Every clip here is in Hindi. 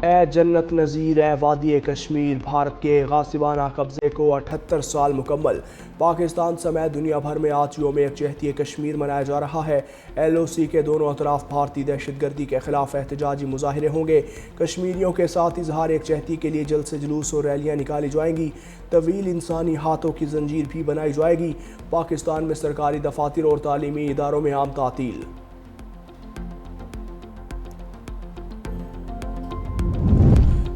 ए जन्नत नज़ीर ए वादी कश्मीर, भारत के गासिबाना कब्ज़े को 78 साल मुकम्मल। पाकिस्तान समेत दुनिया भर में आज योम यकजहती कश्मीर मनाया जा रहा है। LOC के दोनों अतराफ भारतीय दहशतगर्दी के खिलाफ एहतजाजी मुजाहरे होंगे। कश्मीरियों के साथ इजहार यकजहती के लिए जल्द से जुलूस और रैलियाँ निकाली जाएंगी। तवील इंसानी हाथों की जंजीर भी बनाई जाएगी। पाकिस्तान में सरकारी दफातर और तालीमी इदारों में आम तातील।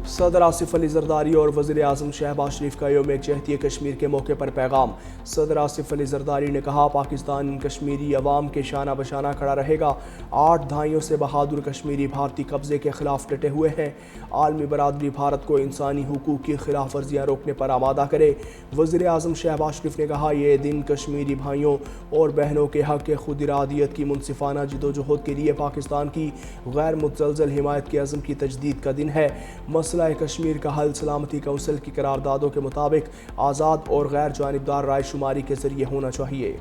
सदर आसिफ अली जरदारी और वज़ीर आज़म शहबाज शरीफ का योम यकजहती कश्मीर के मौके पर पैगाम। सदर आसिफ अली जरदारी ने कहा, पाकिस्तान कश्मीरी अवाम के शाना बशाना खड़ा रहेगा। 8 दहाइयों से बहादुर कश्मीरी भारतीय कब्जे के खिलाफ डटे हुए हैं। आलमी बरादरी भारत को इंसानी हुकूक की खिलाफ वर्जियाँ रोकने पर आमादा करे। वज़ीर आज़म शहबाज शरीफ ने कहा, ये दिन कश्मीरी भाइयों और बहनों के हक़ के खुद इरादियत की मुनसिफाना जिदोजहद के लिए पाकिस्तान की गैर मुतज़लज़ल हिमायत के अज़म की तजदीद का दिन है। मसला कश्मीर का हल सलामती कौंसिल की करारदादों के मुताबिक आज़ाद और गैर जानिबदार राय शुमारी के जरिए होना चाहिए।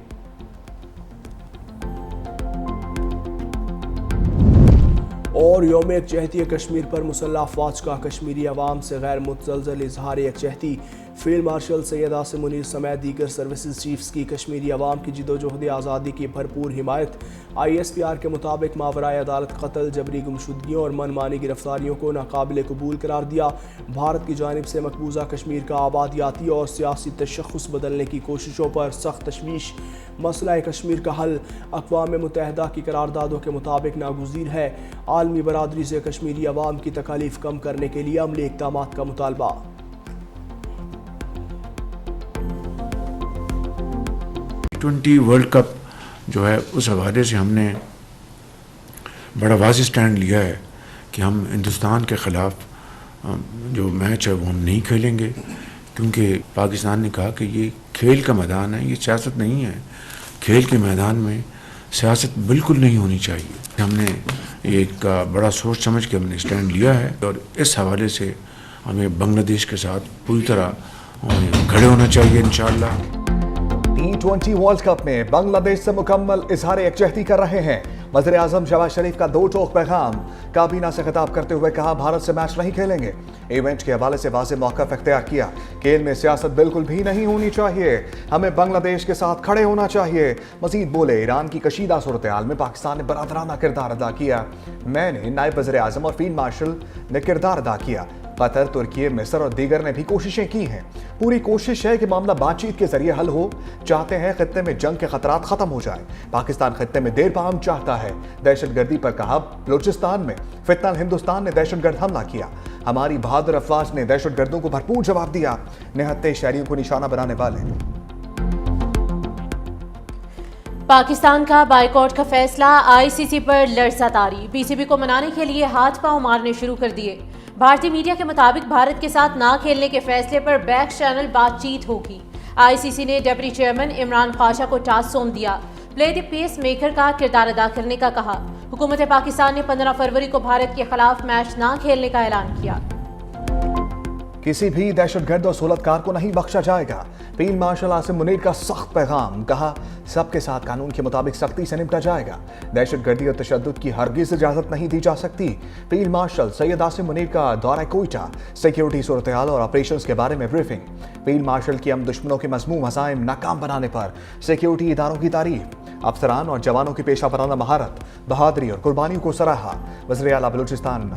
और योम यकजहती कश्मीर पर मुसल्लह अफवाज का कश्मीरी अवाम से गैर मुतज़लज़ल इजहार यकजहती। फील्ड मार्शल सैयद आसिम मुनीर समेत दीगर सर्विसेज चीफ्स की कश्मीरी अवाम की जिदोजहद आज़ादी की भरपूर हिमायत। ISPR के मुताबिक मावराए अदालत कत्ल, जबरी गुमशुदगियों और मनमानी गिरफ्तारियों को नाकाबिल कबूल करार दिया। भारत की जानिब से मकबूजा कश्मीर का आबादियाती और सियासी तशख़्ख़ुस बदलने की कोशिशों पर सख्त तशवीश। मसला कश्मीर का हल अक़वाम मुत्तहिदा की करारदादों के मुताबिक नागुज़ीर है। आलमी बरादरी से कश्मीरी अवाम की तकालीफ कम करने के लिए अमली इक़दामात का मुतालबा। T20 वर्ल्ड कप जो है उस हवाले से हमने बड़ा वाज़ेह स्टैंड लिया है कि हम हिंदुस्तान के ख़िलाफ़ जो मैच है वो हम नहीं खेलेंगे, क्योंकि पाकिस्तान ने कहा कि ये खेल का मैदान है, ये सियासत नहीं है। खेल के मैदान में सियासत बिल्कुल नहीं होनी चाहिए। हमने एक बड़ा सोच समझ के हमने स्टैंड लिया है और इस हवाले से हमें बांग्लादेश के साथ पूरी तरह खड़े होना चाहिए इंशाअल्लाह। T20 वर्ल्ड कप में बांग्लादेश से मुकम्मल इजहार यकजहती कर रहे हैं। वज़ीर आज़म शहबाज शरीफ का 2 टोक पैगाम। काबीना से खिताब करते हुए कहा, भारत से मैच नहीं खेलेंगे। इवेंट के हवाले से वाज़ेह मौक़िफ़ इख्तियार किया। खेल में सियासत बिल्कुल भी नहीं होनी चाहिए, हमें बांग्लादेश के साथ खड़े होना चाहिए। मज़ीद बोले, ईरान की कशीदा सूरत हाल में पाकिस्तान ने बरादराना किरदार अदा किया। मैंने नायब वज़ीर आज़म और फील्ड मार्शल ने किरदार अदा किया। कतर, तुर्की, मिस्र और दीगर ने भी कोशिशें की हैं। पूरी कोशिश है कि मामला बातचीत के जरिए हल हो। चाहते हैं खित्ते में जंग के खतरात खत्म हो जाए। पाकिस्तान खित्ते में देर पाम चाहता है। दहशतगर्दी पर कहा, बलूचिस्तान में फितनल हिंदुस्तान ने दहशतगर्द हमला किया। हमारी बहादुर अफवाज ने दहशतगर्दों को भरपूर जवाब दिया। निहत्ते शहरियों को निशाना बनाने वाले। पाकिस्तान का बाइकआउट का फैसला, ICC पर लड़सा तारी। PCB को मनाने के लिए हाथ पांव मारने शुरू कर दिए। भारतीय मीडिया के मुताबिक भारत के साथ ना खेलने के फैसले पर बैक चैनल बातचीत होगी। ICC ने डिप्टी चेयरमैन इमरान ख्वाजा को टास्क सौंप दिया। प्ले द पेस मेकर का किरदार अदा करने का कहा। हुकूमत पाकिस्तान ने 15 फरवरी को भारत के खिलाफ मैच ना खेलने का ऐलान किया। किसी भी दहशतगर्द और सोलतकार को नहीं बख्शा जाएगा। फील्ड मार्शल आसिम मुनीर का सख्त पैगाम। कहा, सबके साथ कानून के मुताबिक सख्ती से निपटा जाएगा। दहशतगर्दी और तशद्दुद की हरगिज़ इजाज़त नहीं दी जा सकती। फील्ड मार्शल सैयद आसिम मुनीर का दौरा कोयटा, सिक्योरिटी सूरत हाल और ऑपरेशंस के बारे में ब्रीफिंग। फील्ड मार्शल की हम दुश्मनों के मज़मूम हज़ाइम नाकाम बनाने पर सिक्योरिटी इदारों की तारीफ। अफसरान और जवानों की पेशा वराना महारत, बहादुरी और कुर्बानियों को सराहा। वज़ीर आला बलूचिस्तान।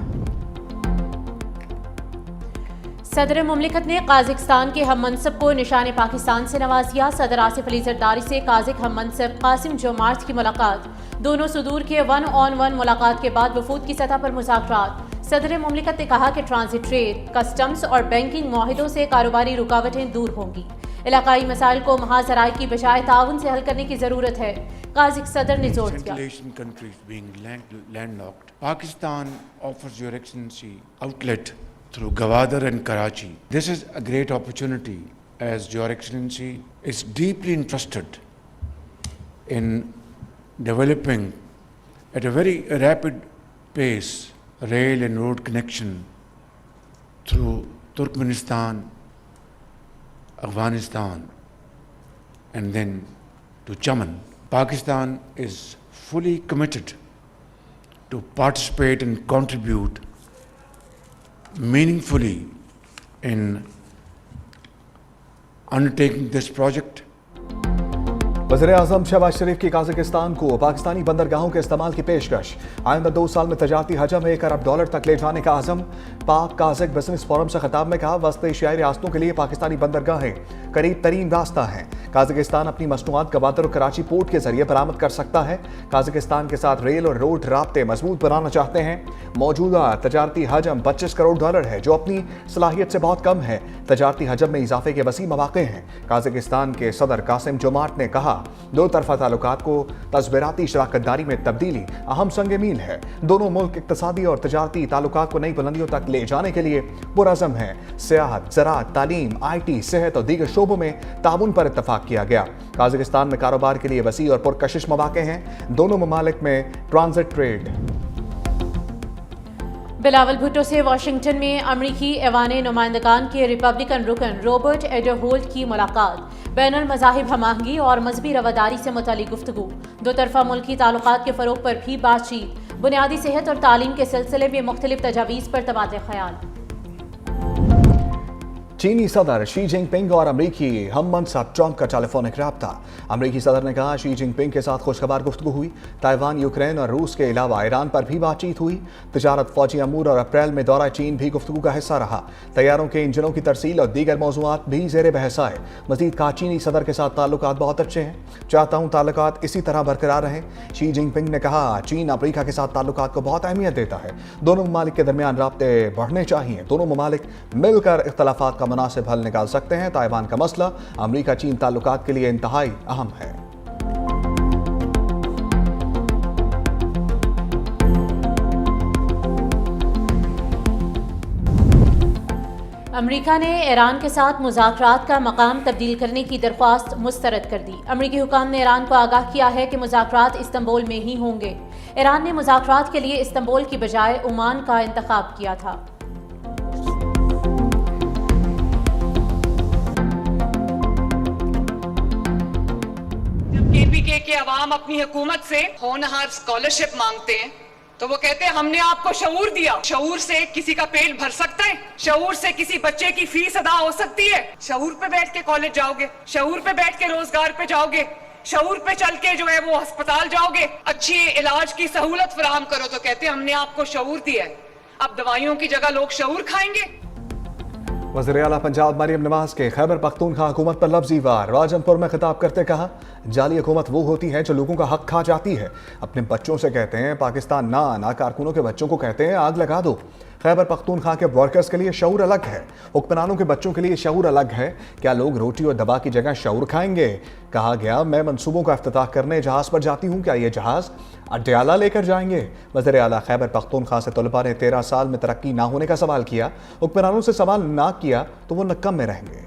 सदर मुमलिकत ने काज़िकिस्तान के हम मनसब को निशान पाकिस्तान से नवाजिया। सदर आसिफ अली जरदारी से काज़िक हम मनसब कासिम जोमार्थ की मुलाकात। दोनों सुदूर के 1-on-1 मुलाकात के बाद वफूद की सतह पर मुज़ाकरात। सदर मुमलिकत ने कहा कि ट्रांजिट ट्रेड, कस्टम्स और बैंकिंग माहिदों से कारोबारी रुकावटें दूर होंगी। इलाकाई मसाइल को महाजराए की बजाय ताउन से हल करने की ज़रूरत है। काज़िक सदर ने जोर दिया। Pakistan offers your excellency outlet through Gwadar and Karachi. This is a great opportunity as your excellency is deeply interested in developing at a very rapid pace rail and road connection through Turkmenistan, Afghanistan and then to Chaman. Pakistan is fully committed to participate and contribute meaningfully in undertaking this project. वज़ीर-ए-आज़म शहबाज शरीफ की काज़ाकिस्तान को पाकिस्तानी बंदरगाहों के इस्तेमाल की पेशकश। आइंदा 2 साल में तजारती हजम $1 अरब तक ले जाने का आज़म। पाक काज़क बिजनेस फोरम से खिताब में कहा, वस्त एशियाई रियासतों के लिए पाकिस्तानी बंदरगाहें करीब तरीन रास्ता हैं। काज़ाकिस्तान अपनी मसनूआत गवादर और कराची पोर्ट के जरिए बरामद कर सकता है। काज़ाकिस्तान के साथ रेल और रोड राब्ते मजबूत बनाना चाहते हैं। मौजूदा तजारती हजम $25 करोड़ है, जो अपनी सलाहियत से बहुत कम है। तजारती हजम में इजाफे के वसी मौक़े हैं। काज़ाकिस्तान के सदर कासिम जोमार्ट ने कहा, दो तरफा ताल्लुकात को तस्वीराती शराकतदारी में तब्दीली अहम संग मील है। दोनों मुल्क इक्तसादी और तजारती ताल्लुकात को नई बुलंदियों तक ले जाने के लिए पुरअज़म है। सियाहत, ज़राअत, तालीम, IT, सेहत और दीगर शोबों में ताउन पर इत्तफाक किया गया। काज़ाकिस्तान में कारोबार के लिए वसी और पुरकशिश मौक़े हैं। दोनों ममालिक में ट्रांजिट ट्रेड। बिलावल भुट्टो से वाशिंगटन में अमरीकी ऐवान नुमाइंदगान के रिपब्लिकन रुकन रॉबर्ट एडरहोल्ट की मुलाकात। बैनुल मज़ाहिब हमआहंगी और मजहबी रवादारी से मुतालिक गुफ्तगू। दो तरफा मुल्की ताल्लुकात के फ़रोग़ पर भी बातचीत। बुनियादी सेहत और तालीम के सिलसिले में मुख्तलिफ तजावीज़ पर तबादला ख्याल। चीनी सदर शी जिनपिंग और अमरीकी हम मनसब ट्रंप का टेलीफोनिक रब्ता। अमरीकी सदर ने कहा, शी जिनपिंग के साथ खुशखबर गुफ्तगू हुई। ताइवान, यूक्रेन और रूस के अलावा ईरान पर भी बातचीत हुई। तजारत, फौजी अमूर और अप्रैल में दौरा चीन भी गुफ्तगू का हिस्सा रहा। तैयारों के इंजनों की तरसील और दीगर मौज़ूआत भी ज़ेर बहस आए। मज़ीद कहा, चीनी सदर के साथ ताल्लुकात बहुत अच्छे हैं। चाहता हूँ ताल्लुकात इसी तरह बरकरार रहें। शी जिनपिंग ने कहा, चीन अमरीका के साथ ताल्लुकात को बहुत अहमियत देता है। दोनों ममालिक के दरमियान राब्ते बढ़ने चाहिए। दोनों ममालिक मिलकर इख्तलाफात का मुनासिब हल निकाल सकते हैं। ताइवान का मसला अमरीका चीन ताल्लुकात के लिए इंतहाई अहम है। अमरीका ने ईरान के साथ मुज़ाकरात का मकाम तब्दील करने की दरख्वास्त मुस्तरद कर दी। अमरीकी हुकाम ने ईरान को आगाह किया है कि मुज़ाकरात इस्तंबुल में ही होंगे। ईरान ने मुज़ाकरात के लिए इस्तंबुल की बजाय ओमान का इंतखाब किया था। KPK के अवाम अपनी हुकूमत से होनहार स्कॉलरशिप मांगते हैं तो वो कहते हैं हमने आपको शऊर दिया। शऊर से किसी का पेट भर सकता है? शऊर से किसी बच्चे की फीस अदा हो सकती है? शऊर पे बैठ के कॉलेज जाओगे, शऊर पे बैठ के रोजगार पे जाओगे, शऊर पे चल के जो है वो अस्पताल जाओगे, अच्छी इलाज की सहूलत फराहम करो तो कहते हैं हमने आपको शऊर दिया है। अब दवाइयों की जगह लोग शऊर खाएंगे। वज़ीर आला पंजाब मरियम नवाज के खैबर पख्तूनख्वा हुकूमत पर लफ्ज़ी वार। राजनपुर में खिताब करते कहा, जाली हुकूमत वो होती है जो लोगों का हक खा जाती है। अपने बच्चों से कहते हैं पाकिस्तान ना आना, कारकुनों के बच्चों को कहते हैं आग लगा दो। खैबर पख्तूनख्वा के वर्कर्स के लिए शऊर अलग है, हुक्मरानों के बच्चों के लिए शऊर अलग है। क्या लोग रोटी और दवा की जगह शऊर खाएंगे? कहा गया, मैं मंसूबों का इफ्तिताह करने जहाज़ पर जाती हूँ, क्या ये जहाज़ अड्याला लेकर जाएंगे? वज़ीर आला खैबर पख्तूनख्वा से तलबा ने 13 साल में तरक्की ना होने का सवाल किया। हुक्मरानों से सवाल ना किया तो वो नक्कम में रहेंगे।